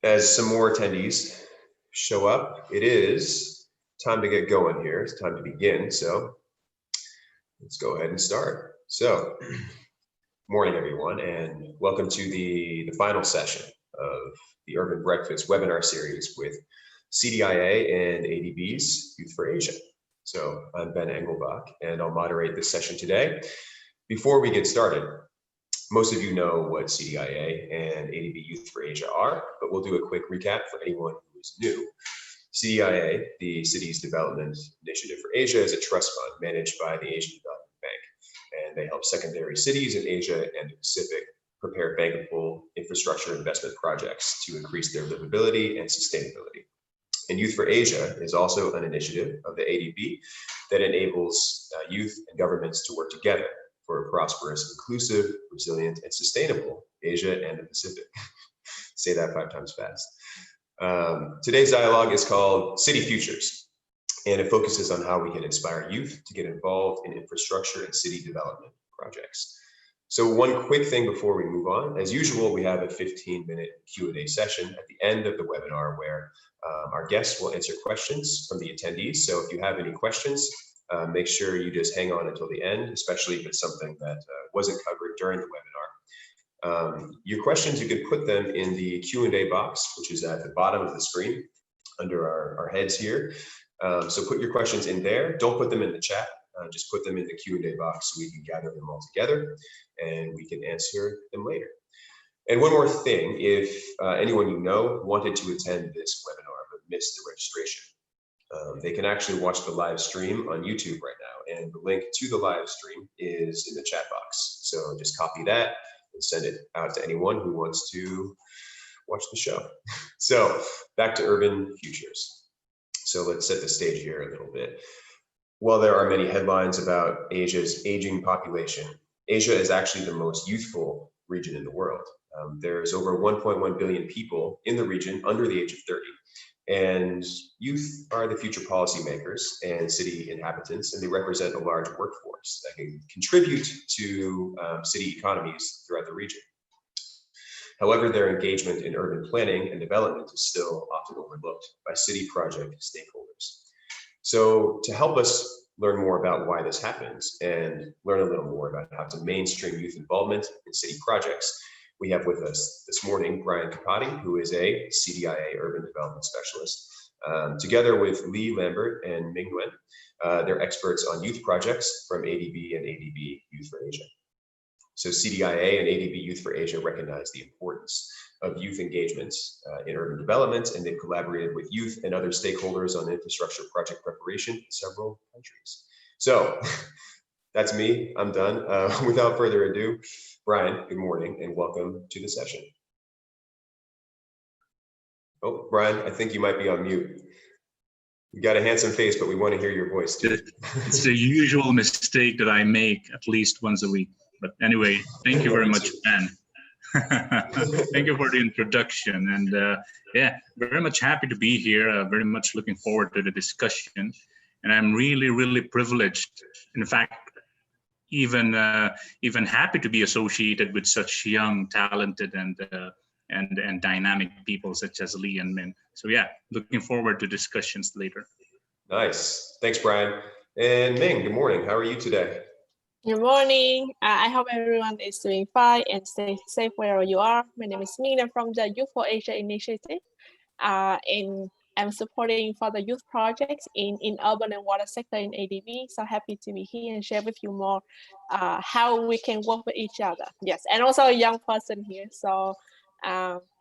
As some more attendees show up, it is time to get going here. It's time to begin. So let's go ahead and start. So, morning, everyone, and welcome to the final session of the Urban Breakfast webinar series with CDIA and ADB's Youth for Asia. So I'm Ben Engelbach, and I'll moderate this session today. Before we get started, most of you know what CDIA and ADB Youth for Asia are, but we'll do a quick recap for anyone who is new. CDIA, the Cities Development Initiative for Asia, is a trust fund managed by the Asian Development Bank, and they help secondary cities in Asia and the Pacific prepare bankable infrastructure investment projects to increase their livability and sustainability. And Youth for Asia is also an initiative of the ADB that enables youth and governments to work together for a prosperous, inclusive, resilient, and sustainable Asia and the Pacific. Say that 5 times fast. Today's dialogue is called City Futures, and it focuses on how we can inspire youth to get involved in infrastructure and city development projects. So one quick thing before we move on, as usual, we have a 15-minute Q&A session at the end of the webinar where our guests will answer questions from the attendees. So if you have any questions, make sure you just hang on until the end, especially if it's something that wasn't covered during the webinar. Your questions, you can put them in the Q&A box, which is at the bottom of the screen under our heads here. So put your questions in there. Don't put them in the chat. Just put them in the Q&A box so we can gather them all together and we can answer them later. And one more thing, if anyone you know wanted to attend this webinar but missed the registration, they can actually watch the live stream on YouTube right now, and the link to the live stream is in the chat box. So just copy that and send it out to anyone who wants to watch the show. So back to Urban Futures. So let's set the stage here a little bit. While there are many headlines about Asia's aging population, Asia is actually the most youthful region in the world. There's over 1.1 billion people in the region under the age of 30. And youth are the future policymakers and city inhabitants, and they represent a large workforce that can contribute to city economies throughout the region. However, their engagement in urban planning and development is still often overlooked by city project stakeholders. So to help us learn more about why this happens and learn a little more about how to mainstream youth involvement in city projects, we have with us this morning Brian Kapati, who is a CDIA Urban Development Specialist, together with Lee Lambert and Ming Nguyen. They're experts on youth projects from ADB and ADB Youth for Asia. So CDIA and ADB Youth for Asia recognize the importance of youth engagements in urban development, and they've collaborated with youth and other stakeholders on infrastructure project preparation in several countries. So that's me, I'm done. Without further ado, Brian, good morning and welcome to the session. Oh, Brian, I think you might be on mute. You got a handsome face, but we want to hear your voice too. It's the usual mistake that I make at least once a week. But anyway, thank you very much, Ben. Thank you for the introduction. And yeah, very much happy to be here. Very much looking forward to the discussion. And I'm really privileged. In fact, even happy to be associated with such young, talented, and dynamic people such as Lee and Min. So yeah, looking forward to discussions later. Nice. Thanks, Brian. And Ming, good morning. How are you today? Good morning. I hope everyone is doing fine and stay safe wherever you are. My name is Mina from the Youth for Asia initiative, and I'm supporting for the youth projects in urban and water sector in ADB. So happy to be here and share with you more how we can work with each other. Yes, and also a young person here. So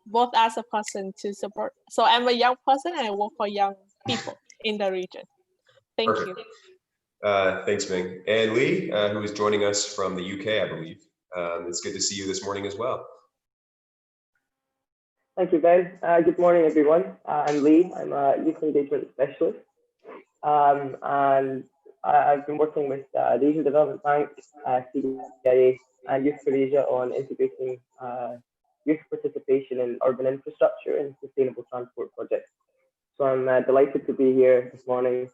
both as a person to support. So I'm a young person and I work for young people in the region. Thank Perfect. you. Thanks, Ming. And Lee, who is joining us from the UK, I believe. It's good to see you this morning as well. Thank you, Ben. Good morning, everyone. I'm Lee. I'm a youth engagement specialist. And I've been working with the Asian Development Bank, CDIA, and Youth for Asia on integrating youth participation in urban infrastructure and sustainable transport projects. So I'm delighted to be here this morning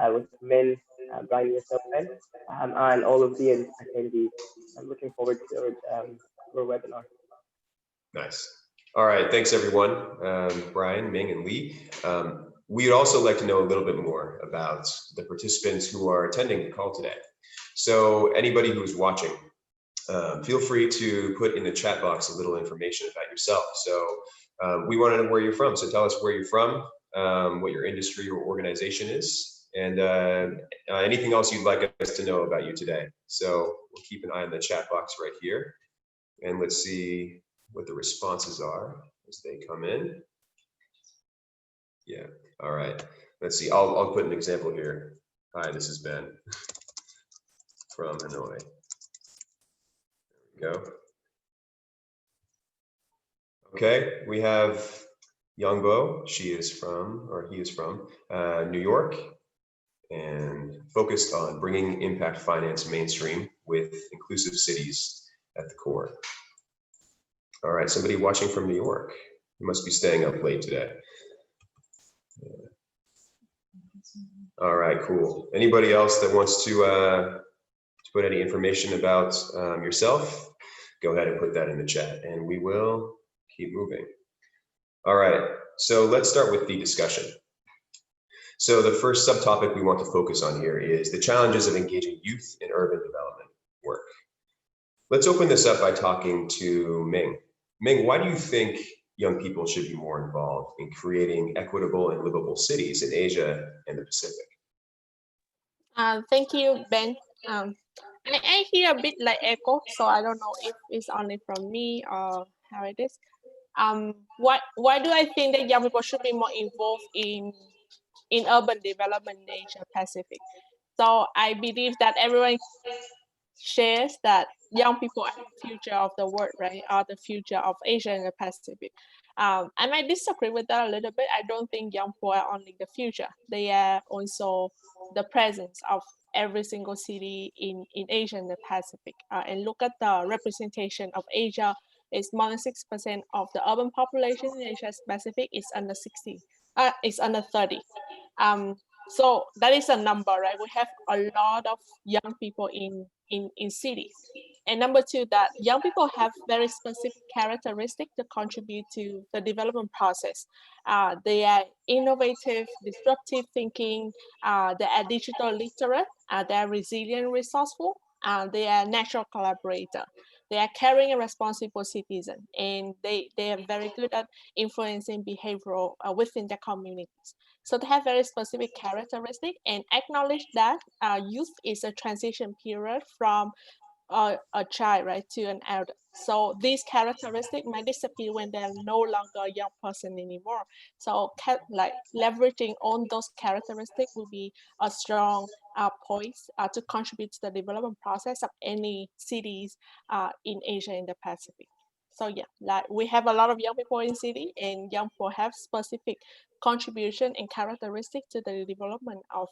with Min, Brian, yourself, Ben, and all of the attendees. I'm looking forward to our webinar. Nice. All right, thanks everyone, Brian, Ming, and Lee. We'd also like to know a little bit more about the participants who are attending the call today. So anybody who's watching, feel free to put in the chat box a little information about yourself. So we want to know where you're from. So tell us where you're from, what your industry or organization is, and anything else you'd like us to know about you today. So we'll keep an eye on the chat box right here, and let's see what the responses are as they come in. Yeah, all right. Let's see, I'll put an example here. Hi, this is Ben from Hanoi. There we go. Okay, we have Youngbo. She is from, or he is from, New York, and focused on bringing impact finance mainstream with inclusive cities at the core. All right, somebody watching from New York. You must be staying up late today. Yeah. All right, cool. Anybody else that wants to put any information about yourself, go ahead and put that in the chat, and we will keep moving. All right, so let's start with the discussion. So the first subtopic we want to focus on here is the challenges of engaging youth in urban development work. Let's open this up by talking to Ming. Ming, why do you think young people should be more involved in creating equitable and livable cities in Asia and the Pacific? Thank you, Ben. I hear a bit like echo, so I don't know if it's only from me or how it is. Why do I think that young people should be more involved in urban development in Asia Pacific? So I believe that everyone shares that young people are the future of the world, right? Are the future of Asia and the Pacific. I might disagree with that a little bit. I don't think young people are only the future. They are also the presence of every single city in Asia and the Pacific. And look at the representation of Asia. It's more than 6% of the urban population in Asia Pacific is under 60. It's under 30. So that is a number, right? We have a lot of young people in cities. And number two, that young people have very specific characteristics to contribute to the development process. They are innovative, disruptive thinking, they are digital literate, they are resilient, resourceful, they are natural collaborator. They are caring and responsible citizens, and they are very good at influencing behavioral within their communities. So they have very specific characteristics, and acknowledge that youth is a transition period from a child, right, to an adult. So these characteristics might disappear when they're no longer a young person anymore. So like leveraging on those characteristics will be a strong poise to contribute to the development process of any cities in Asia and the Pacific. So yeah, like we have a lot of young people in city, and young people have specific contribution and characteristics to the development of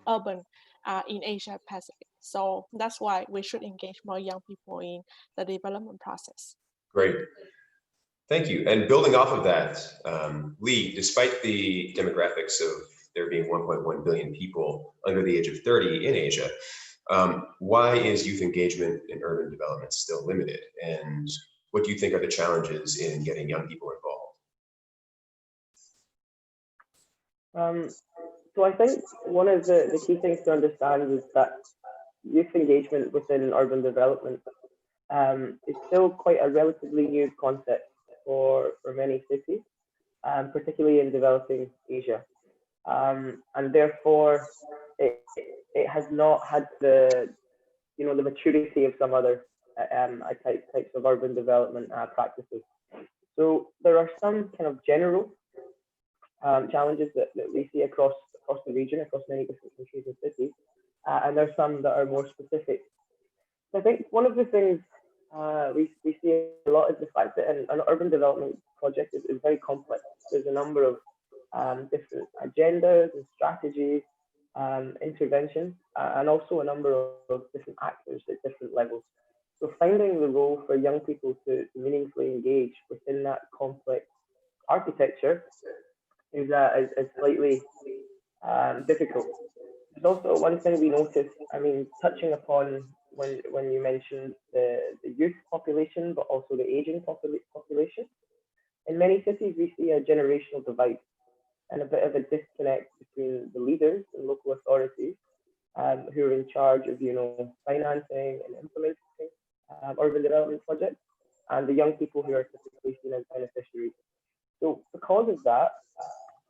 urban in Asia Pacific. So that's why we should engage more young people in the development process. Great. Thank you. And building off of that, Lee, despite the demographics of there being 1.1 billion people under the age of 30 in Asia, why is youth engagement in urban development still limited? And what do you think are the challenges in getting young people involved? So I think one of the key things to understand is that youth engagement within urban development is still quite a relatively new concept for many cities, particularly in developing Asia. And therefore, it has not had the maturity of some other types of urban development practices. So there are some kind of general challenges that we see across the region, across many different countries and cities, and there's some that are more specific. So I think one of the things we see a lot is the fact that an urban development project is very complex. There's a number of different agendas and strategies, interventions, and also a number of different actors at different levels. So finding the role for young people to meaningfully engage within that complex architecture is slightly difficult. There's also one thing we noticed, I mean, touching upon when you mentioned the youth population, but also the aging population. in many cities, we see a generational divide and a bit of a disconnect between the leaders and local authorities who are in charge of, financing and implementing urban development projects, and the young people who are typically seen as beneficiaries. So because of that,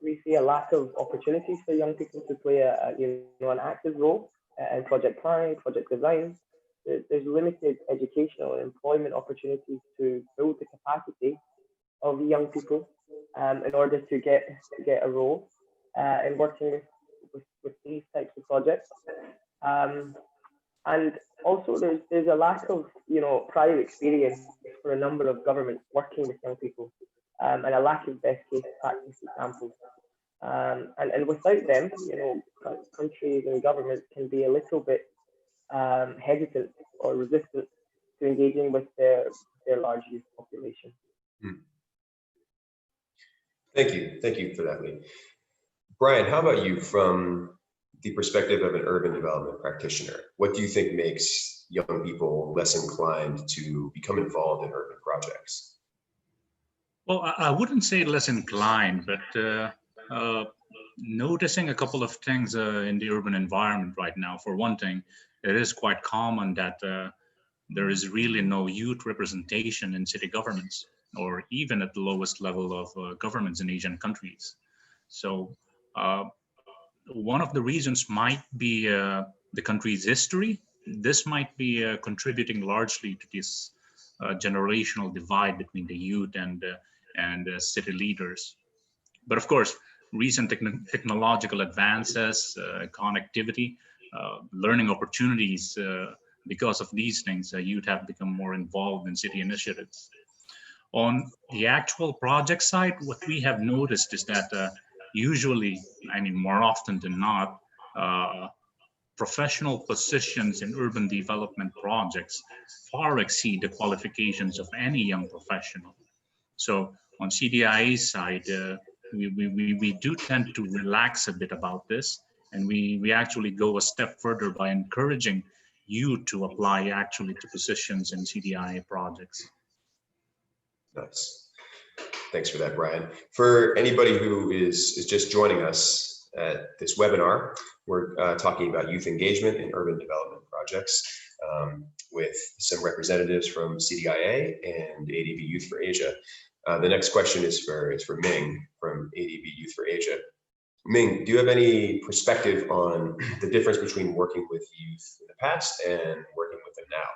we see a lack of opportunities for young people to play an active role in project planning, project design. There's limited educational and employment opportunities to build the capacity of young people in order to get a role in working with these types of projects. And also there's a lack of prior experience for a number of governments working with young people, and a lack of best case practice examples. And without them, countries and governments can be a little bit hesitant or resistant to engaging with their large youth population. Thank you for that, Lee. Brian, how about you from the perspective of an urban development practitioner? What do you think makes young people less inclined to become involved in urban projects? Well, I wouldn't say less inclined, but noticing a couple of things in the urban environment right now. For one thing, it is quite common that there is really no youth representation in city governments, or even at the lowest level of governments in Asian countries. So one of the reasons might be the country's history. This might be contributing largely to this generational divide between the youth and city leaders. But of course, recent technological advances, connectivity, learning opportunities, because of these things, youth have become more involved in city initiatives. On the actual project side, what we have noticed is that usually, more often than not, professional positions in urban development projects far exceed the qualifications of any young professional. So on CDIA's side, we do tend to relax a bit about this, and we actually go a step further by encouraging you to apply actually to positions in CDIA projects. Nice. Thanks for that, Brian. For anybody who is just joining us at this webinar, we're talking about youth engagement in urban development projects with some representatives from CDIA and ADB Youth for Asia. The next question is for Ming from ADB Youth for Asia. Ming, do you have any perspective on the difference between working with youth in the past and working with them now?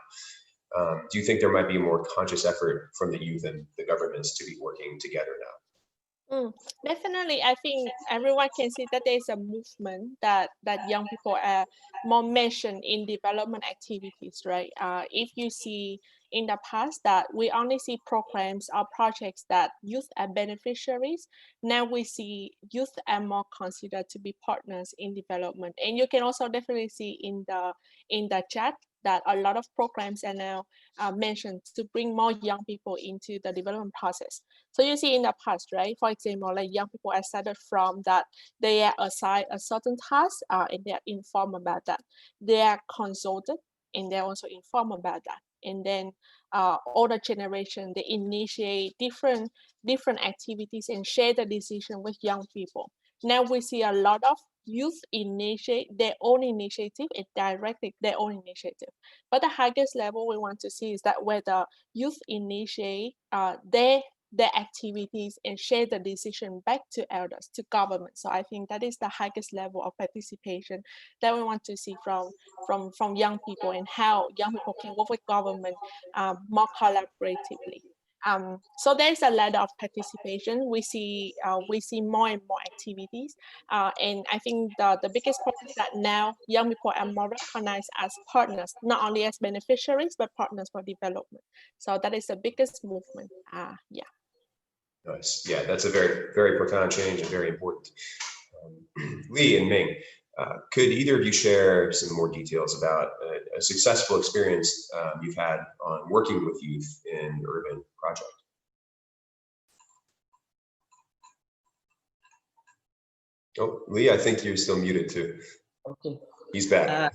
Do you think there might be a more conscious effort from the youth and the governments to be working together now? Definitely, I think everyone can see that there's a movement that young people are more mentioned in development activities, right? If you see in the past that we only see programs or projects that youth are beneficiaries, now we see youth are more considered to be partners in development. And you can also definitely see in the chat that a lot of programs are now mentioned to bring more young people into the development process. So you see in the past, right? For example, like young people are started from that they are assigned a certain task and they are informed about that. They are consulted and they're also informed about that. And then older generation, they initiate different activities and share the decision with young people. Now we see a lot of youth initiate their own initiative and directly their own initiative. But the highest level we want to see is that whether youth initiate their activities and share the decision back to elders, to government. So I think that is the highest level of participation that we want to see from young people, and how young people can work with government more collaboratively. So there's a lot of participation. We see more and more activities, and I think the biggest point is that now young people are more recognized as partners, not only as beneficiaries but partners for development. So that is the biggest movement. Yeah. Nice. Yeah, that's a very, very profound change and very important. Lee and Ming, could either of you share some more details about a successful experience you've had on working with youth in urban project? Oh, Lee, I think you're still muted too. Okay. He's back.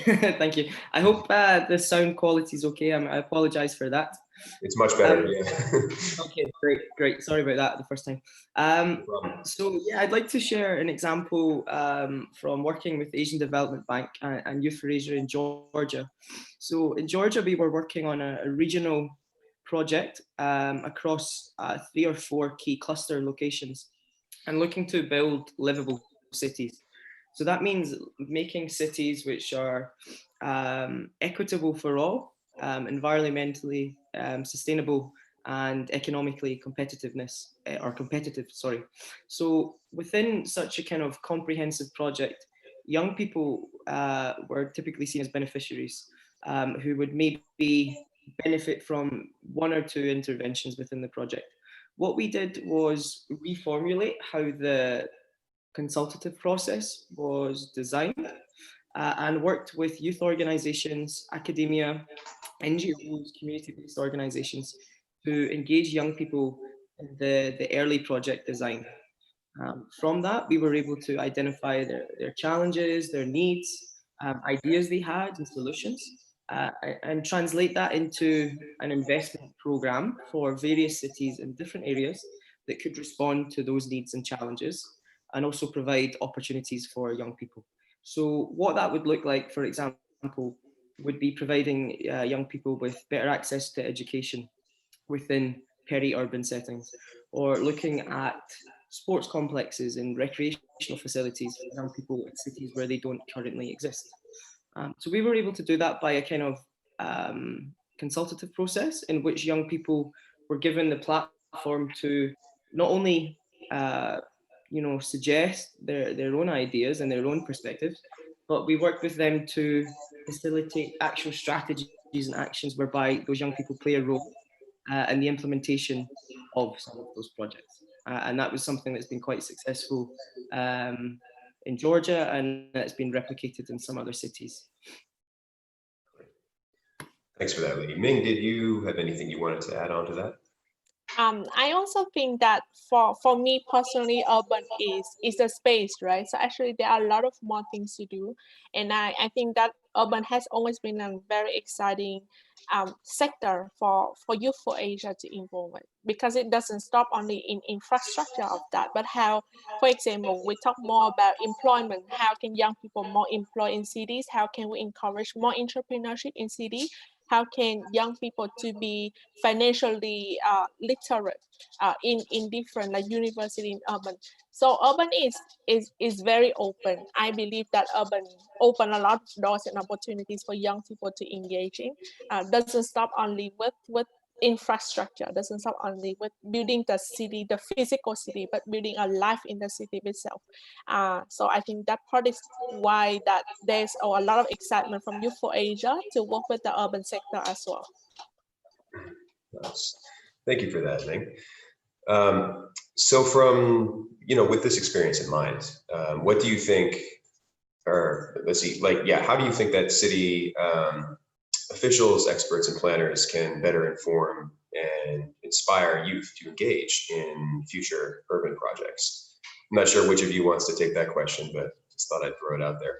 Thank you. I hope the sound quality is okay. I apologize for that. It's much better. Yeah. Okay, great. Sorry about that the first time. So yeah, I'd like to share an example from working with Asian Development Bank and Youth for Asia in Georgia. So in Georgia, we were working on a regional project across 3 or 4 key cluster locations and looking to build livable cities. So that means making cities which are equitable for all, environmentally sustainable, and economically competitive, sorry. So within such a kind of comprehensive project, young people were typically seen as beneficiaries who would maybe benefit from 1 or 2 interventions within the project. What we did was reformulate how the consultative process was designed and worked with youth organizations, academia, NGOs, community-based organizations to engage young people in the early project design. From that, we were able to identify their challenges, their needs, ideas they had, and solutions, and translate that into an investment program for various cities in different areas that could respond to those needs and challenges, and also provide opportunities for young people. So what that would look like, for example, would be providing young people with better access to education within peri-urban settings, or looking at sports complexes and recreational facilities for young people in cities where they don't currently exist. So we were able to do that by a kind of consultative process in which young people were given the platform to not only suggest their own ideas and their own perspectives, but we worked with them to facilitate actual strategies and actions whereby those young people play a role in the implementation of some of those projects. And that was something that's been quite successful in Georgia, and it's been replicated in some other cities. Thanks for that, Lee. Ming, did you have anything you wanted to add on to that? I also think that for me personally, urban is the space, right? So actually there are a lot of more things to do. And I think that urban has always been a very exciting sector for Youthful Asia to involve in, because it doesn't stop only in infrastructure of that, but how, for example, we talk more about employment. How can young people more employed in cities? How can we encourage more entrepreneurship in cities? How can young people to be financially literate in different like university in urban? So urban is very open. I believe that urban open a lot of doors and opportunities for young people to engage in. Doesn't stop only with infrastructure, doesn't stop only with building the city, the physical city, but building a life in the city itself. So I think that part is why that there's a lot of excitement from Youthful Asia to work with the urban sector as well. Nice. Thank you for that, Ming. So from, with this experience in mind, what do you think, or let's see, how do you think that city officials, experts, and planners can better inform and inspire youth to engage in future urban projects? I'm not sure which of you wants to take that question, but just thought I'd throw it out there.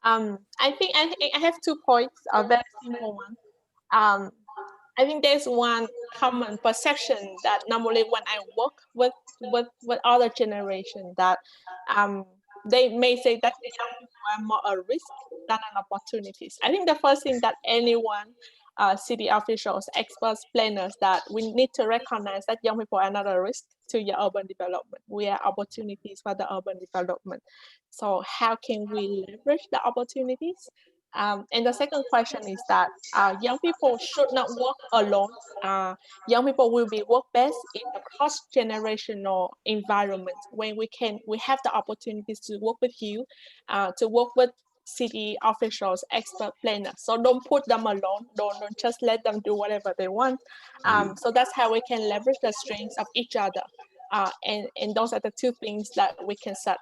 I think I have 2 points, a very simple one. I think there's one common perception that normally when I work with other generation, that they may say that young people are more a risk than an opportunities. I think the first thing that anyone, city officials, experts, planners, that we need to recognize that young people are not a risk to your urban development. We are opportunities for the urban development. So how can we leverage the opportunities? And the second question is that young people should not work alone. Young people will be work best in a cross-generational environment when we have the opportunities to work with you, to work with city officials, expert planners. So don't put them alone. Don't just let them do whatever they want. So that's how we can leverage the strengths of each other. And those are the 2 things that we can set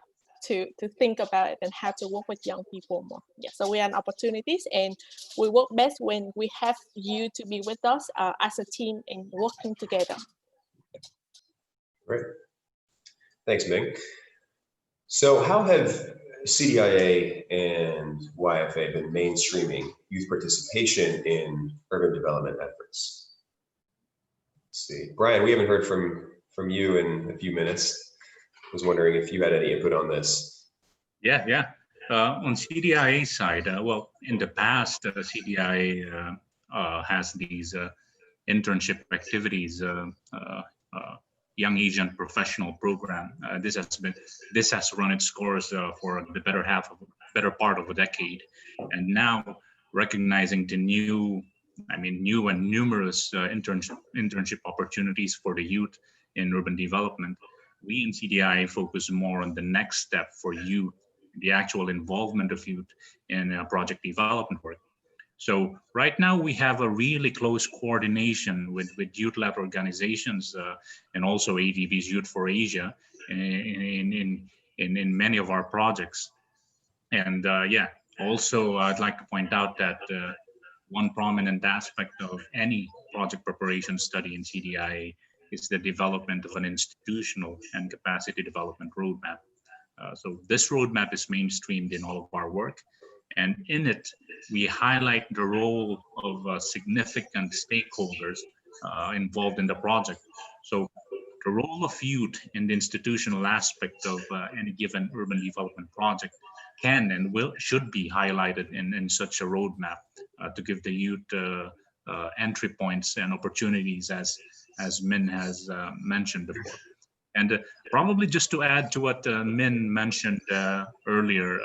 to think about it and how to work with young people more. Yeah, so we are opportunities, and we work best when we have you to be with us as a team and working together. Great. Thanks, Ming. So how have CDIA and YFA have been mainstreaming youth participation in urban development efforts. Let's see, Brian, we haven't heard from you in a few minutes. I was wondering if you had any input on this. Yeah. On CDIA side, well, in the past, CDIA has these internship activities, Young Asian Professional Program. This has run its course for the better part of a decade, and now recognizing the new and numerous internship opportunities for the youth in urban development, we in CDI focus more on the next step for youth, the actual involvement of youth in project development work. So right now we have a really close coordination with youth-led organizations and also ADB's Youth for Asia in many of our projects. And yeah, also I'd like to point out that one prominent aspect of any project preparation study in CDIA is the development of an institutional and capacity development roadmap. So this roadmap is mainstreamed in all of our work. And in it, we highlight the role of significant stakeholders involved in the project. So the role of youth in the institutional aspect of any given urban development project can and should be highlighted in such a roadmap to give the youth entry points and opportunities as Min has mentioned before. And probably just to add to what Min mentioned earlier,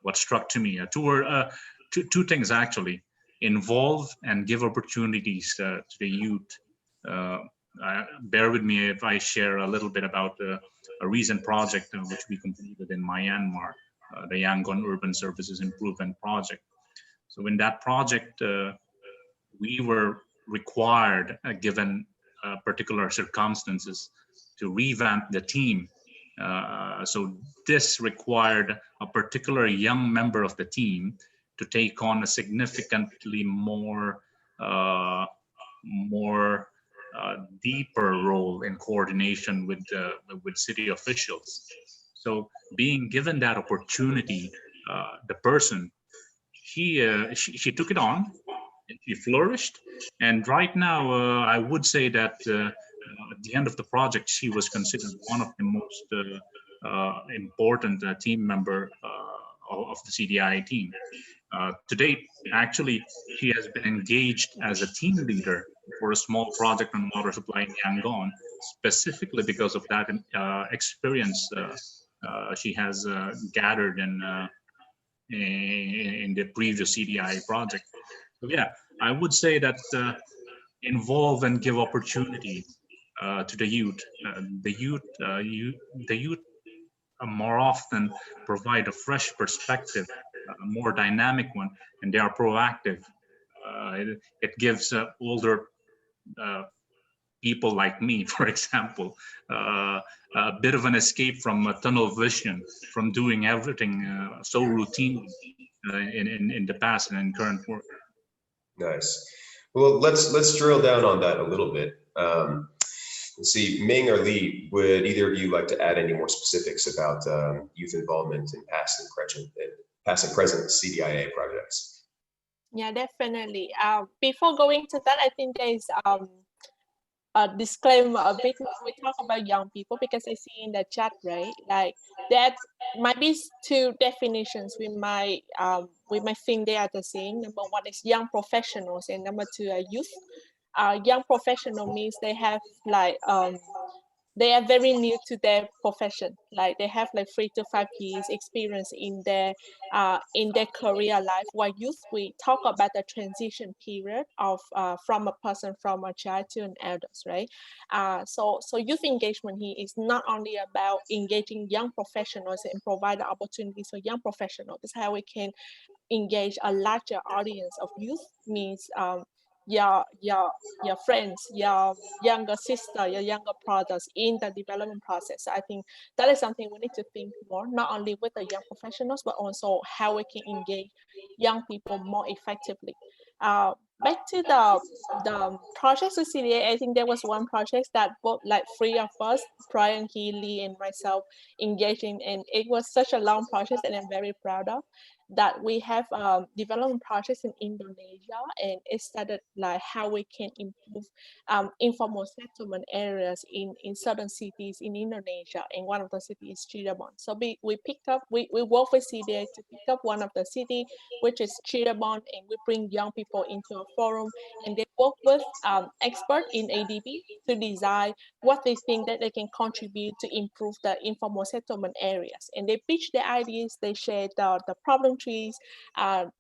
what struck to me, two things actually: involve and give opportunities to the youth. Bear with me if I share a little bit about a recent project which we completed in Myanmar, the Yangon Urban Services Improvement Project. So in that project, we were required, given particular circumstances, to revamp the team. So this required a particular young member of the team to take on a significantly more deeper role in coordination with city officials. So being given that opportunity, the person, she took it on, she flourished, and right now I would say that at the end of the project, she was considered one of the most important team member of the CDI team. To date, actually, she has been engaged as a team leader for a small project on water supply in Yangon, specifically because of that experience she has gathered in the previous CDI project. So yeah, I would say that involve and give opportunities to the youth. The youth more often provide a fresh perspective, a more dynamic one, and they are proactive. It gives older people like me, for example, a bit of an escape from tunnel vision, from doing everything so routinely in the past and in current work. Nice. Well, let's drill down on that a little bit. Let's see, Ming or Lee, would either of you like to add any more specifics about youth involvement in past and present CDIA projects? Yeah, definitely. Before going to that, I think there is a disclaimer a bit when we talk about young people, because I see in the chat, right, like that might be two definitions we might think they are the same. Number one is young professionals, and number two are youth. Young professional means they have like they are very new to their profession, like they have like 3 to 5 years experience in their career life. While youth, we talk about the transition period of from a child to an adult, right? So youth engagement here is not only about engaging young professionals and provide opportunities for young professionals. This is how we can engage a larger audience of youth. Means your friends, your younger sister, your younger brothers in the development process. So I think that is something we need to think more, not only with the young professionals, but also how we can engage young people more effectively. back to the projects with CDA, I think there was one project that both like three of us, Brian, Lee, and myself, engaged in, and it was such a long process, and I'm very proud of that. We have development projects in Indonesia, and it started like how we can improve informal settlement areas in certain cities in Indonesia, and one of the cities is Cirebon. So we picked up, we work with CDA to pick up one of the city, which is Cirebon, and we bring young people into a forum, and they work with experts in ADB to design what they think that they can contribute to improve the informal settlement areas. And they pitch their ideas, they share the problem trees, and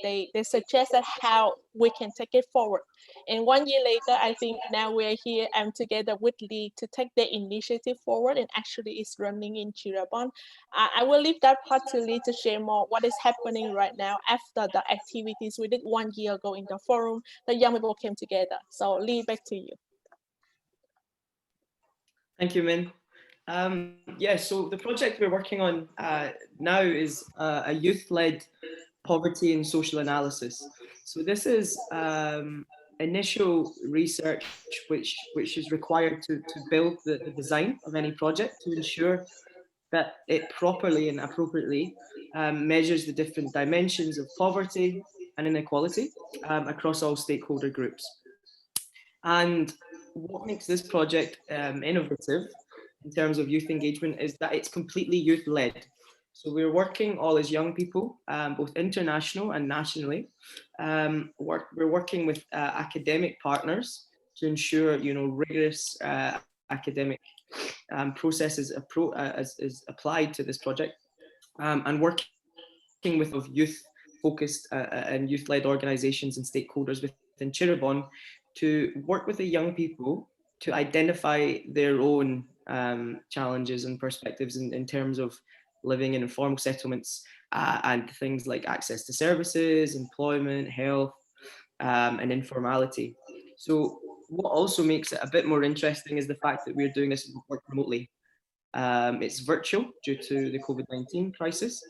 they suggested how we can take it forward. And 1 year later, I think now we're here and together with Lee to take the initiative forward, and actually it's running in Cirebon. I will leave that part to Lee to share more what is happening right now after the activities we did 1 year ago in the forum. The young people came together. So Lee, back to you. Thank you, Min. Yeah, so the project we're working on now is a youth-led poverty and social analysis. So this is initial research which is required to build the design of any project to ensure that it properly and appropriately measures the different dimensions of poverty and inequality across all stakeholder groups. And what makes this project innovative in terms of youth engagement is that it's completely youth-led. So we're working all as young people, both international and nationally. We're working with academic partners to ensure, rigorous academic processes is applied to this project, and working with youth-focused and youth-led organizations and stakeholders within Cirebon to work with the young people to identify their own challenges and perspectives in terms of living in informal settlements and things like access to services, employment, health, and informality. So what also makes it a bit more interesting is the fact that we're doing this work remotely. It's virtual due to the COVID-19 crisis.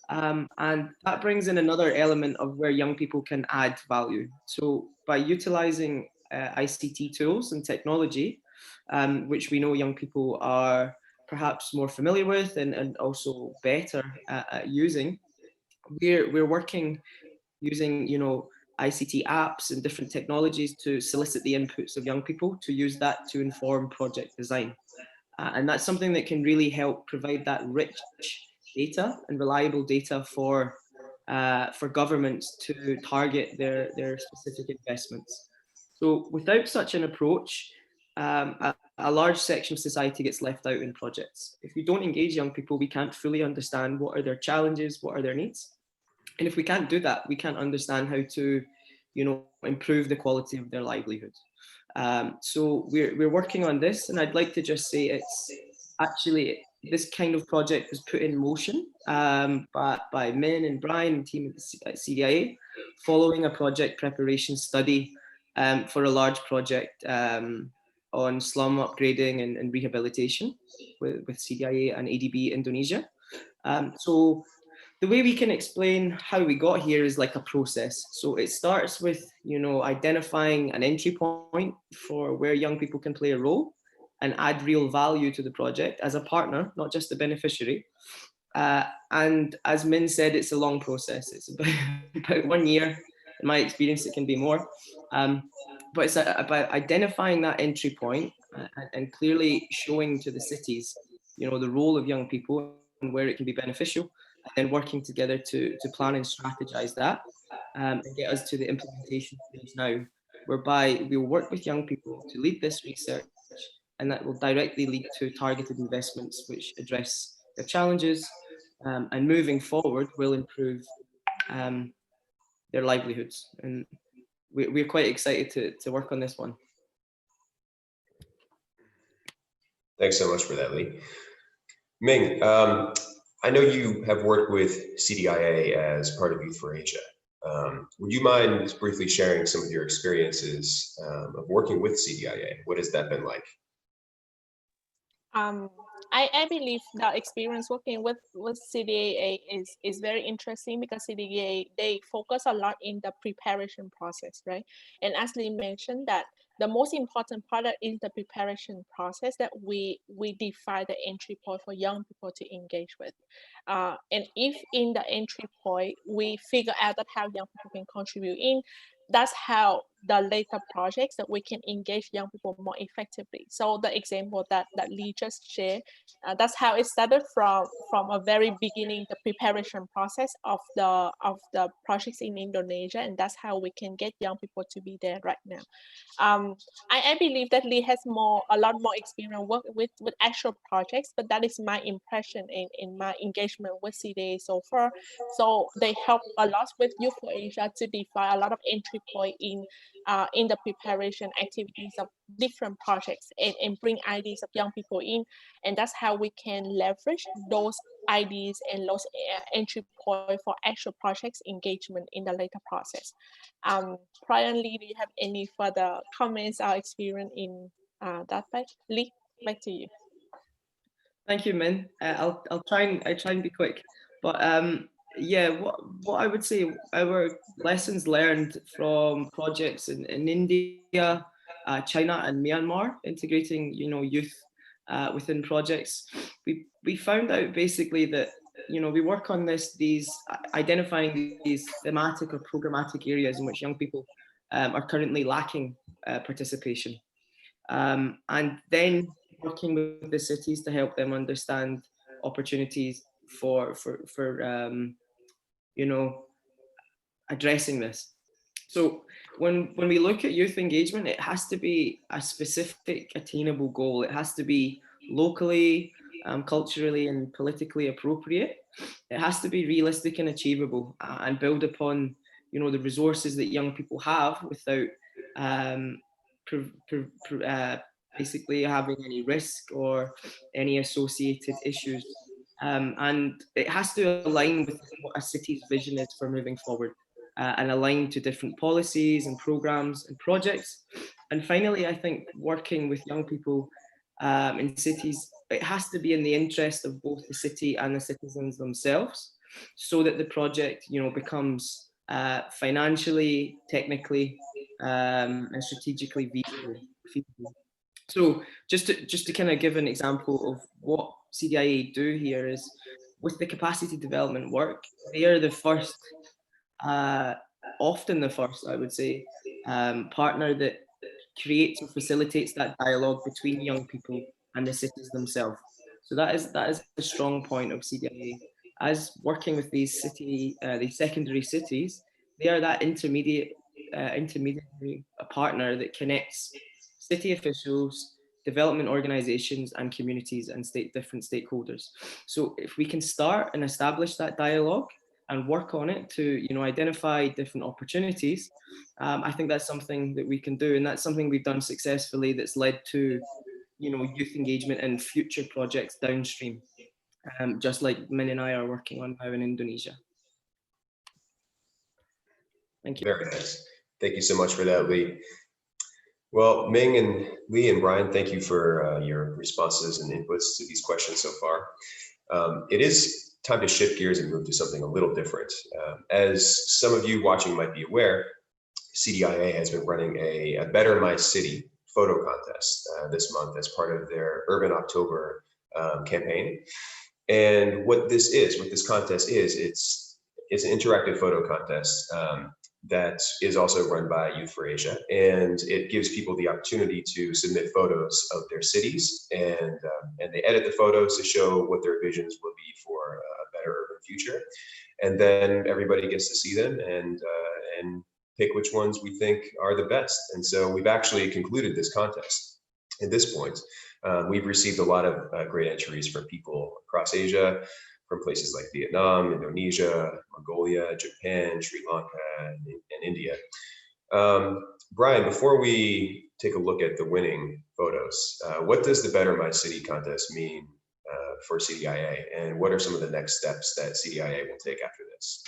And that brings in another element of where young people can add value. So by utilizing ICT tools and technology, which we know young people are perhaps more familiar with and also better at using, we're working using ICT apps and different technologies to solicit the inputs of young people to use that to inform project design. And that's something that can really help provide that rich data and reliable data for governments to target their specific investments. So without such an approach, a large section of society gets left out in projects. If we don't engage young people, we can't fully understand what are their challenges, what are their needs. And if we can't do that, we can't understand how to, improve the quality of their livelihood. So we're working on this, and I'd like to just say it's actually this kind of project was put in motion by Min and Brian and team at CDIA, following a project preparation study for a large project on slum upgrading and rehabilitation with CDIA and ADB Indonesia. So the way we can explain how we got here is like a process. So it starts with, identifying an entry point for where young people can play a role and add real value to the project as a partner, not just a beneficiary. And as Min said, it's a long process. It's about 1 year. In my experience, it can be more. But it's about identifying that entry point and clearly showing to the cities, the role of young people and where it can be beneficial, and then working together to plan and strategize that and get us to the implementation stage now, whereby we'll work with young people to lead this research, and that will directly lead to targeted investments which address their challenges, and moving forward will improve their livelihoods. And we're quite excited to work on this one. Thanks so much for that, Lee. Ming, I know you have worked with CDIA as part of Youth for Asia. Would you mind briefly sharing some of your experiences of working with CDIA? What has that been like? I believe the experience working with CDIA is very interesting because CDIA, they focus a lot in the preparation process, right? And as Lee mentioned, that the most important part is the preparation process, that we define the entry point for young people to engage with. And if in the entry point we figure out that how young people can contribute in, that's how the later projects that we can engage young people more effectively. So the example that Lee just shared, that's how it started from a very beginning, the preparation process of the projects in Indonesia, and that's how we can get young people to be there right now. I believe that Lee has a lot more experience work with actual projects, but that is my impression in my engagement with CDA so far. So they help a lot with Youth for Asia to define a lot of entry point in the preparation activities of different projects and bring ideas of young people in, and that's how we can leverage those ideas and those entry point for actual projects engagement in the later process. Brian, Lee, do you have any further comments or experience in that? Lee, back to you. Thank you, Min. I'll try and be quick, but yeah, what I would say, our lessons learned from projects in India, China, and Myanmar, integrating youth within projects, we found out basically that we work on these identifying these thematic or programmatic areas in which young people are currently lacking participation, and then working with the cities to help them understand opportunities for addressing this. So when we look at youth engagement, it has to be a specific attainable goal. It has to be locally, culturally, and politically appropriate. It has to be realistic and achievable, and build upon the resources that young people have without basically having any risk or any associated issues. And it has to align with what a city's vision is for moving forward, and align to different policies and programs and projects. And finally, I think working with young people in cities, it has to be in the interest of both the city and the citizens themselves, so that the project becomes financially, technically, and strategically feasible. So just to kind of give an example of what CDIA do here is, with the capacity development work, they are the first, often the first, I would say, partner that creates or facilitates that dialogue between young people and the cities themselves. So that is a strong point of CDIA. As working with these secondary cities, they are that intermediary partner that connects city officials, development organizations, and communities and different stakeholders. So if we can start and establish that dialogue and work on it to identify different opportunities, I think that's something that we can do, and that's something we've done successfully that's led to youth engagement and future projects downstream, just like Min and I are working on now in Indonesia. Thank you. Very nice. Thank you so much for that, Lee. Well, Ming and Lee and Brian, thank you for your responses and inputs to these questions so far. It is time to shift gears and move to something a little different. As some of you watching might be aware, CDIA has been running a Better My City photo contest this month as part of their Urban October campaign. And what this contest is, it's an interactive photo contest that is also run by Youth for Asia, and it gives people the opportunity to submit photos of their cities, and they edit the photos to show what their visions will be for a better urban future, and then everybody gets to see them and pick which ones we think are the best. And so we've actually concluded this contest. At this point, we've received a lot of great entries from people across Asia, from places like Vietnam, Indonesia, Mongolia, Japan, Sri Lanka, and India. Brian, before we take a look at the winning photos, what does the Better My City contest mean for CDIA, and what are some of the next steps that CDIA will take after this?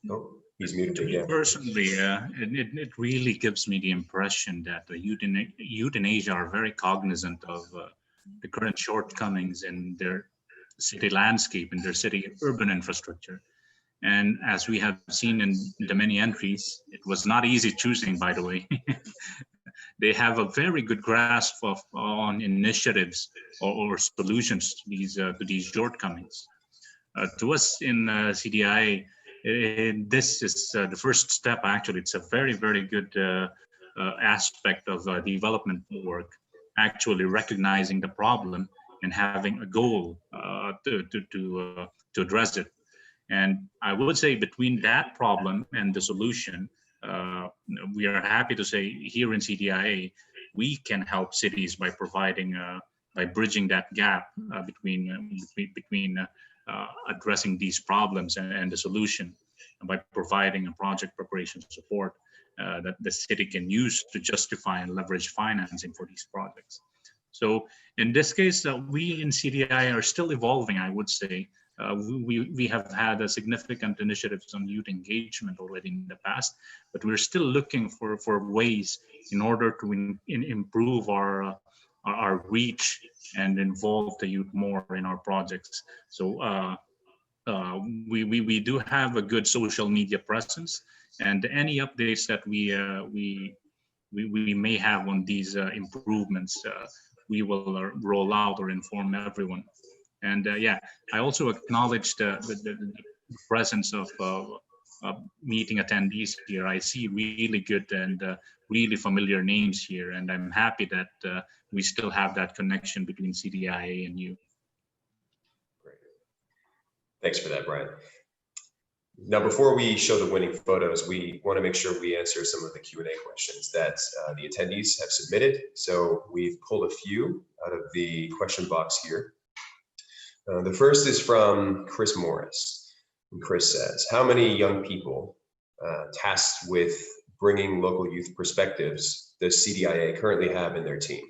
Oh, he's muted again. Personally, it really gives me the impression that the youth in Asia are very cognizant of the current shortcomings in their city landscape, in their city urban infrastructure. And as we have seen in the many entries, it was not easy choosing, by the way. They have a very good grasp of on initiatives or solutions to these shortcomings. To us in CDIA, this is the first step. Actually, it's a very, very good aspect of development work. Actually, recognizing the problem and having a goal to address it. And I would say between that problem and the solution, we are happy to say here in CDIA, we can help cities by providing, by bridging that gap between addressing these problems and the solution, and by providing a project preparation support that the city can use to justify and leverage financing for these projects. So in this case, we in CDI are still evolving, I would say. We have had a significant initiatives on youth engagement already in the past, but we're still looking for ways in order to improve our reach and involve the youth more in our projects. So we do have a good social media presence, and any updates that we may have on these improvements, we will roll out or inform everyone. And yeah, I also acknowledge the presence of meeting attendees here. I see really good and really familiar names here, and I'm happy that we still have that connection between CDIA and you. Great. Thanks for that, Brian. Now, before we show the winning photos, we want to make sure we answer some of the Q&A questions that the attendees have submitted. So we've pulled a few out of the question box here. The first is from Chris Morris. And Chris says, how many young people tasked with bringing local youth perspectives does CDIA currently have in their team?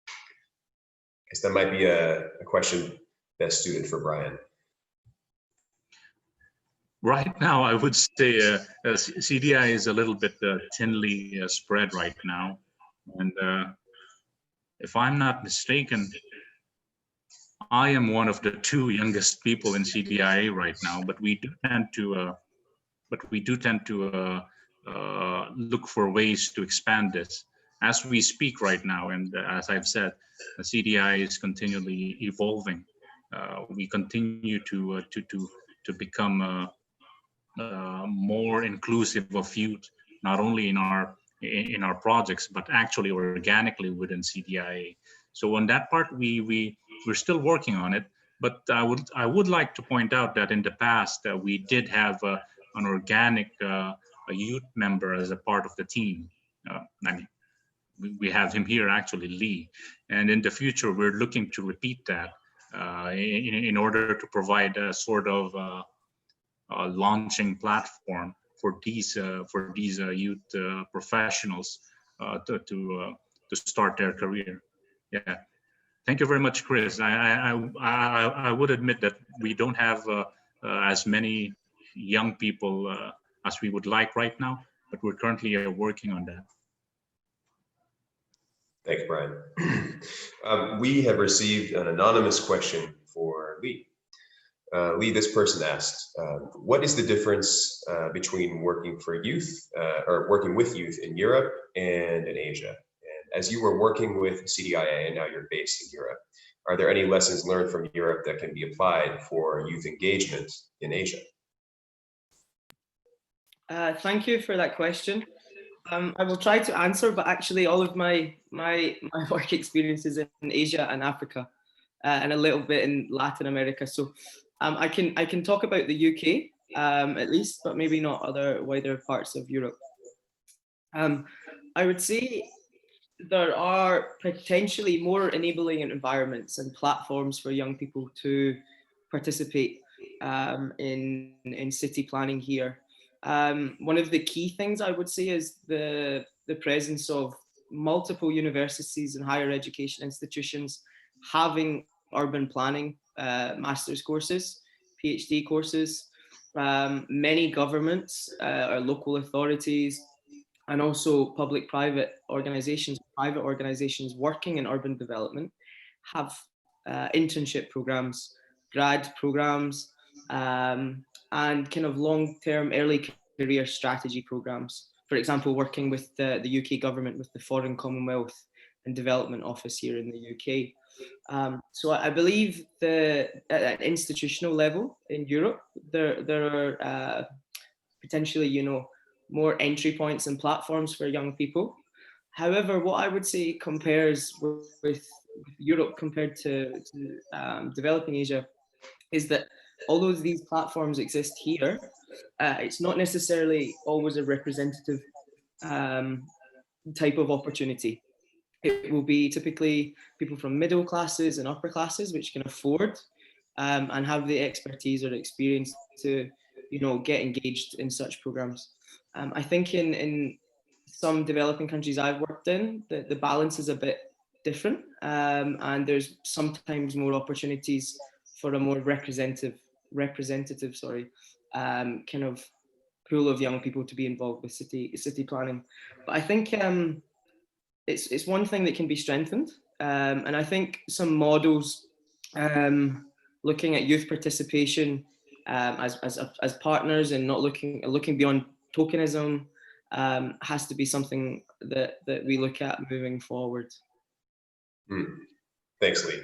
I guess that might be a question best suited for Brian. Right now, I would say CDI is a little bit thinly spread right now. And if I'm not mistaken, I am one of the 2 youngest people in CDIA right now, but we do tend to look for ways to expand this as we speak right now. And as I've said, the CDI is continually evolving. We continue to become more inclusive of youth, not only in our projects, but actually organically within CDIA. So on that part, we're still working on it. But I would like to point out that in the past we did have an organic a youth member as a part of the team. I mean, we have him here actually, Lee. And in the future, we're looking to repeat that in order to provide a sort of launching platform for these youth professionals to start their career. Yeah, thank you very much, Chris. I would admit that we don't have as many young people as we would like right now, but we're currently working on that. Thanks, Brian. We have received an anonymous question for Lee. Lee, this person asked, what is the difference between working for youth or working with youth in Europe and in Asia? And as you were working with CDIA and now you're based in Europe, are there any lessons learned from Europe that can be applied for youth engagement in Asia? Thank you for that question. I will try to answer, but actually all of my work experiences in Asia and Africa and a little bit in Latin America. So I can talk about the UK at least, but maybe not other wider parts of Europe. I would say there are potentially more enabling environments and platforms for young people to participate in city planning here. One of the key things I would say is the presence of multiple universities and higher education institutions having urban planning master's courses, PhD courses, many governments or local authorities, and also public-private organizations, private organizations working in urban development have internship programs, grad programs, and kind of long-term early career strategy programs. For example, working with the UK government, with the Foreign Commonwealth and Development Office here in the UK. So I believe at an institutional level in Europe, there are potentially, you know, more entry points and platforms for young people. However, what I would say compares with Europe compared to developing Asia is that although these platforms exist here, it's not necessarily always a representative type of opportunity. It will be typically people from middle classes and upper classes which can afford and have the expertise or experience to, you know, get engaged in such programs. I think in some developing countries I've worked in, the balance is a bit different, and there's sometimes more opportunities for a more representative, kind of pool of young people to be involved with city planning. But I think it's one thing that can be strengthened, and I think some models looking at youth participation as partners and not looking beyond tokenism has to be something that we look at moving forward. Thanks, Lee.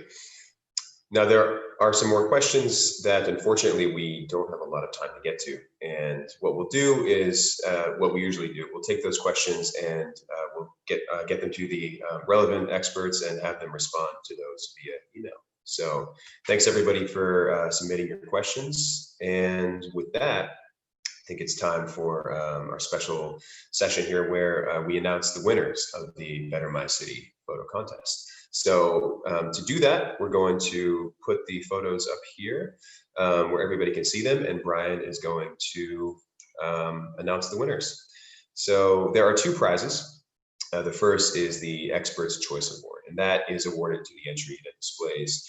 Now, there are some more questions that unfortunately we don't have a lot of time to get to. And what we'll do is what we usually do. We'll take those questions and we'll get them to the relevant experts and have them respond to those via email. So thanks everybody for submitting your questions. And with that, I think it's time for our special session here where we announce the winners of the Better My City photo contest. So to do that, we're going to put the photos up here where everybody can see them, and Brian is going to announce the winners. So there are two prizes. The first is the Expert's Choice Award, and that is awarded to the entry that displays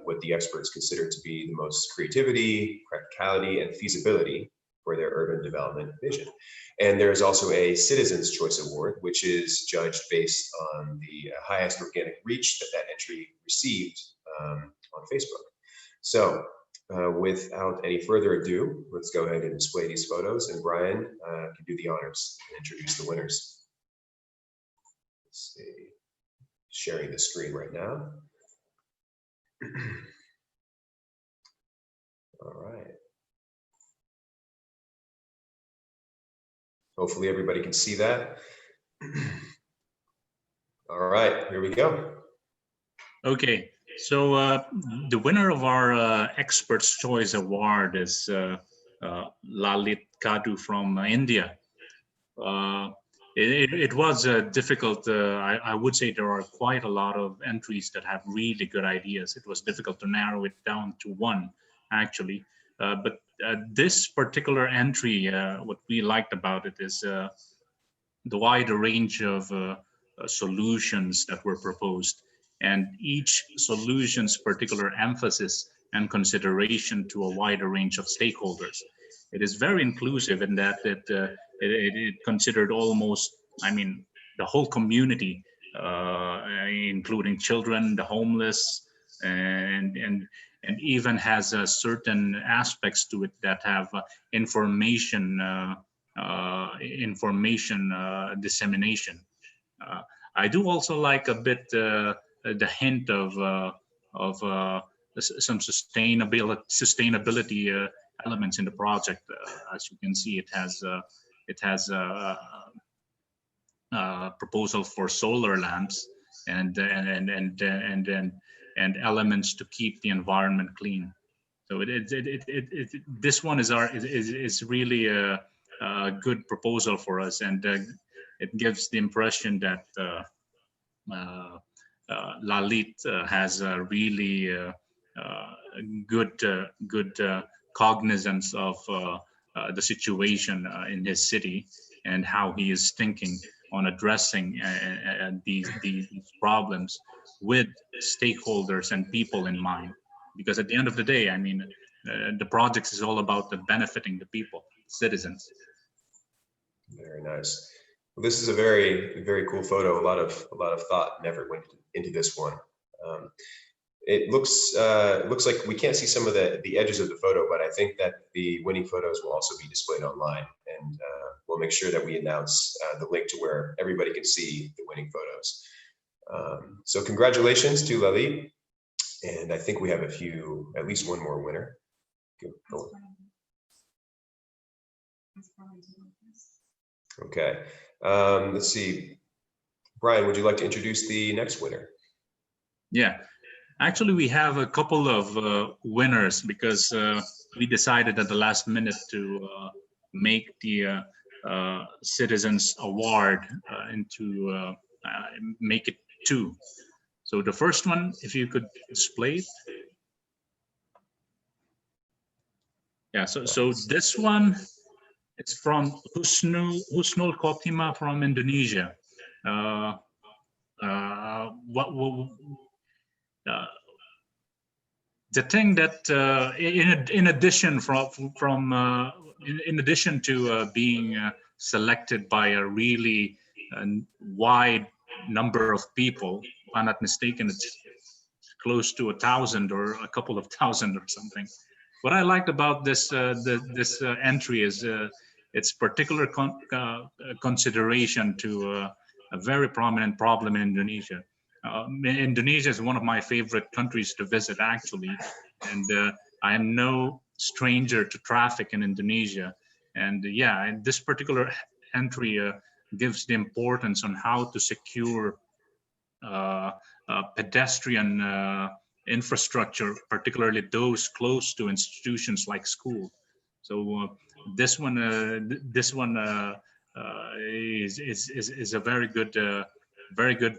what the experts consider to be the most creativity, practicality, and feasibility for their urban development vision. And there's also a Citizen's Choice Award, which is judged based on the highest organic reach that entry received on Facebook. So without any further ado, let's go ahead and display these photos, and Brian can do the honors and introduce the winners. Let's see, sharing the screen right now. All right. Hopefully everybody can see that. All right, here we go. Okay, so the winner of our Expert's Choice Award is Lalit Kadu from India. It was difficult. I would say there are quite a lot of entries that have really good ideas. It was difficult to narrow it down to one, actually. But this particular entry, what we liked about it is the wider range of solutions that were proposed, and each solution's particular emphasis and consideration to a wider range of stakeholders. It is very inclusive in that it considered almost, I mean, the whole community, including children, the homeless, and even has certain aspects to it that have information dissemination. I do also like a bit the hint of some sustainability elements in the project. As you can see, it has proposal for solar lamps and elements to keep the environment clean. So this one is really a good proposal for us, and it gives the impression that Lalit has a really good cognizance of the situation in his city and how he is thinking on addressing these problems with stakeholders and people in mind. Because at the end of the day, I mean, the project is all about benefiting the people, citizens. Very nice. Well, this is a very cool photo. A lot of thought and effort went into this one. It looks like we can't see some of the edges of the photo, but I think that the winning photos will also be displayed online, and we'll make sure that we announce the link to where everybody can see the winning photos. So congratulations to Lali, and I think we have at least one more winner. Go. Okay, let's see. Brian, would you like to introduce the next winner? Yeah, actually, we have a couple of winners because we decided at the last minute to make the Citizens Award make it 2. So the first one, if you could display it. Yeah, so this one, it's from Husnul Khotimah from Indonesia. The thing that in addition to being selected by a really wide number of people, if I'm not mistaken, it's close to 1,000 or a couple of thousand or something. What I liked about this entry is its particular consideration to a very prominent problem in Indonesia. Indonesia is one of my favorite countries to visit, actually, and I am no stranger to traffic in Indonesia. And and this particular entry gives the importance on how to secure pedestrian infrastructure, particularly those close to institutions like school. So this one is a very good,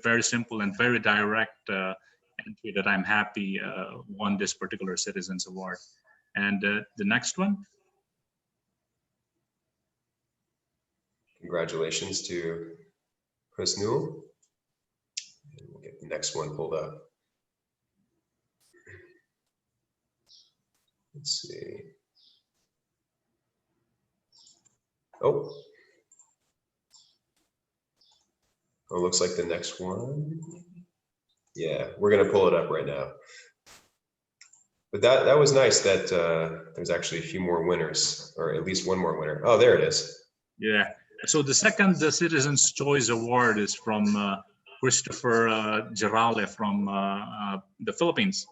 very simple and very direct entry that I'm happy won this particular Citizens Award. And the next one. Congratulations to Husnul. We'll get the next one pulled up. Let's see. Oh, looks like the next one. Yeah, we're gonna pull it up right now. But that was nice that there's actually a few more winners, or at least one more winner. Oh, there it is. Yeah. So the second Citizens' Choice Award is from Christopher Gerale from the Philippines.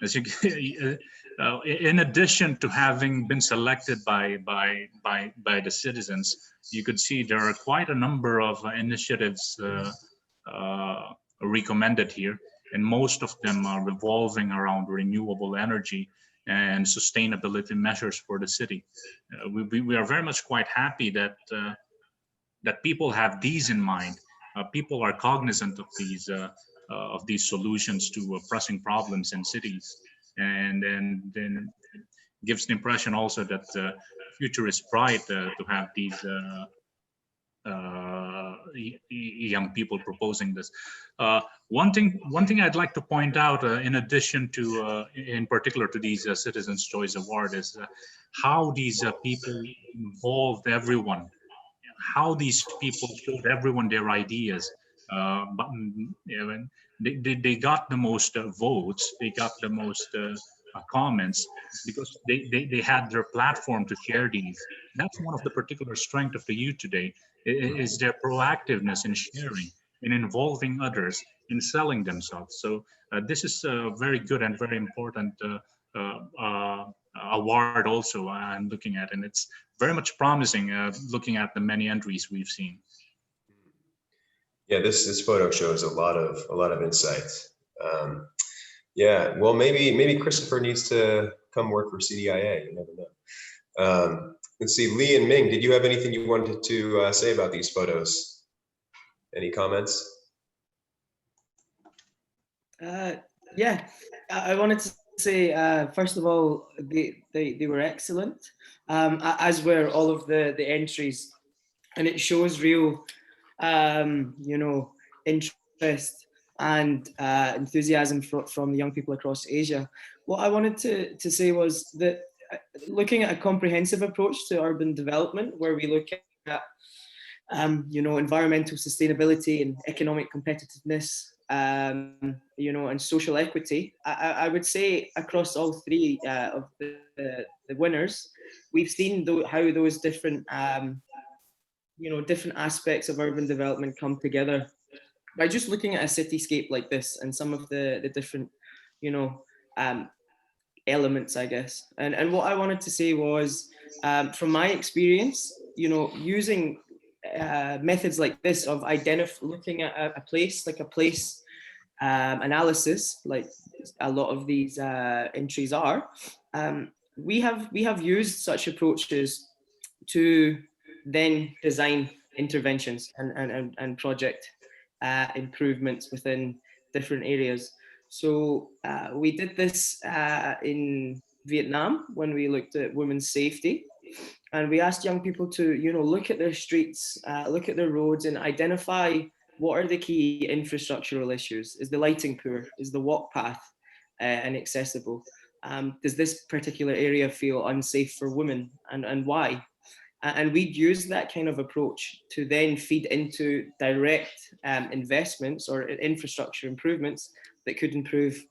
As you, in addition to having been selected by the citizens, you could see there are quite a number of initiatives recommended here, and most of them are revolving around renewable energy and sustainability measures for the city. We are very much quite happy that that people have these in mind. People are cognizant of these solutions to pressing problems in cities, and then gives the impression also that the future is bright to have these young people proposing this. One thing I'd like to point out, in addition to, in particular to these Citizens' Choice Award, is how these people involved everyone, how these people showed everyone their ideas. But they got the most votes, they got the most comments, because they had their platform to share these. That's one of the particular strength of the youth today, is their proactiveness in sharing, in involving others, in selling themselves. So this is a very good and very important award also I'm looking at, and it's very much promising looking at the many entries we've seen. Yeah, this photo shows a lot of insights. Yeah, well, maybe Christopher needs to come work for CDIA. You never know. Let's see, Lee and Ming, did you have anything you wanted to say about these photos? Any comments? Yeah, I wanted to say, first of all, they were excellent, as were all of the entries, and it shows real, interest and enthusiasm from the young people across Asia. What I wanted to say was that looking at a comprehensive approach to urban development, where we look at environmental sustainability and economic competitiveness, you know, and social equity, I would say across all three of the winners, we've seen how those different, you know, different aspects of urban development come together by just looking at a cityscape like this and some of the different, you know, elements, I guess. And what I wanted to say was, from my experience, you know, using methods like this of looking at a place, like a place analysis, like a lot of these entries are, we have used such approaches to then design interventions and project improvements within different areas. So we did this in Vietnam when we looked at women's safety, and we asked young people to, you know, look at their streets, look at their roads, and identify what are the key infrastructural issues. Is the lighting poor? Is the walk path inaccessible? Does this particular area feel unsafe for women, and why? And we'd use that kind of approach to then feed into direct investments or infrastructure improvements that could improve,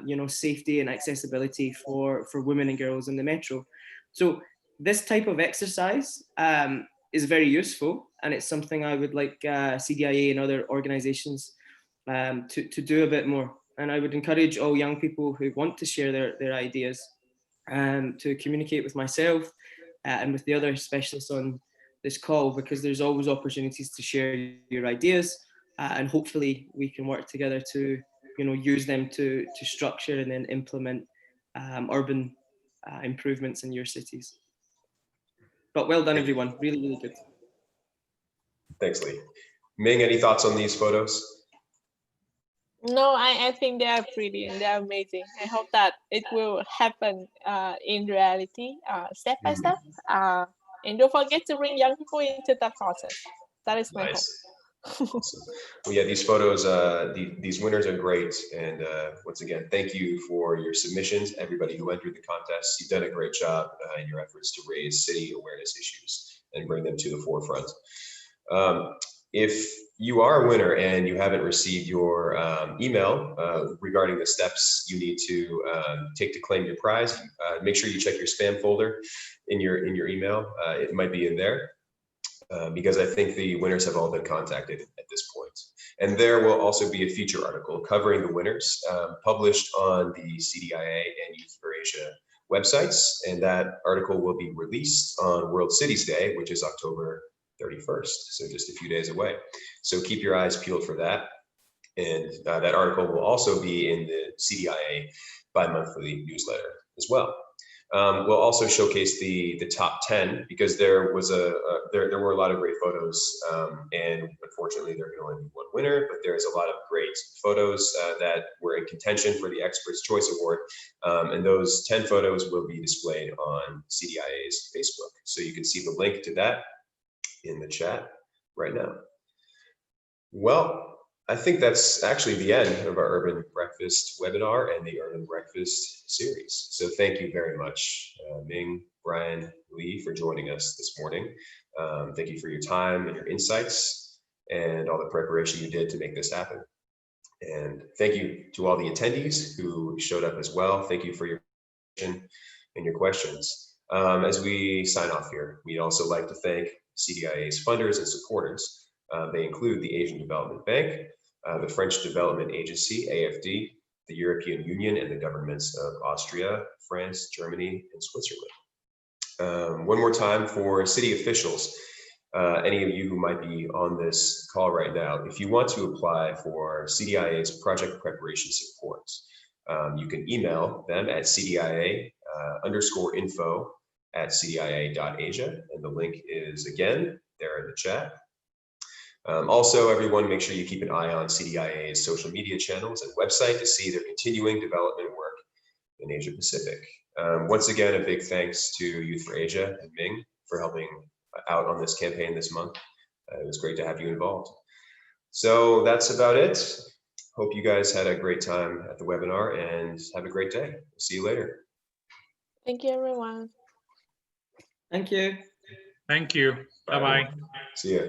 you know, safety and accessibility for women and girls in the metro. So this type of exercise is very useful, and it's something I would like CDIA and other organizations to do a bit more. And I would encourage all young people who want to share their ideas to communicate with myself and with the other specialists on this call, because there's always opportunities to share your ideas, and hopefully we can work together to, you know, use them to structure and then implement urban improvements in your cities. But well done, everyone. Really, really good. Thanks, Lee. Ming, any thoughts on these photos? No, I think they are brilliant. They are amazing. I hope that it will happen in reality, step by step. And don't forget to bring young people into that process. That is my hope. Awesome. Well, yeah, these photos, these winners are great. And once again, thank you for your submissions. Everybody who entered the contest, you've done a great job in your efforts to raise city awareness issues and bring them to the forefront. If you are a winner and you haven't received your email regarding the steps you need to take to claim your prize, make sure you check your spam folder in your email. It might be in there. Because I think the winners have all been contacted at this point. And there will also be a feature article covering the winners published on the CDIA and Youth for Asia websites. And that article will be released on World Cities Day, which is October 31st, so just a few days away. So keep your eyes peeled for that. And that article will also be in the CDIA bi-monthly newsletter as well. We'll also showcase the top 10, because there were a lot of great photos, and unfortunately there can only be one winner, but there's a lot of great photos that were in contention for the Expert's Choice Award, and those 10 photos will be displayed on CDIA's Facebook. So you can see the link to that in the chat right now. Well, I think that's actually the end of our Urban Breakfast webinar and the Urban Breakfast series. So thank you very much, Ming, Brian, Lee, for joining us this morning. Thank you for your time and your insights and all the preparation you did to make this happen. And thank you to all the attendees who showed up as well. Thank you for your attention and your questions. As we sign off here, we'd also like to thank CDIA's funders and supporters. They include the Asian Development Bank, the French Development Agency, AFD, the European Union, and the governments of Austria, France, Germany, and Switzerland. One more time for city officials, any of you who might be on this call right now, if you want to apply for CDIA's project preparation support, you can email them at CDIA_info@cdia.asia, and the link is again there in the chat. Also, everyone, make sure you keep an eye on CDIA's social media channels and website to see their continuing development work in Asia Pacific. Once again, a big thanks to Youth for Asia and Ming for helping out on this campaign this month. It was great to have you involved. So that's about it. Hope you guys had a great time at the webinar and have a great day. See you later. Thank you, everyone. Thank you. Thank you. Bye-bye. See ya.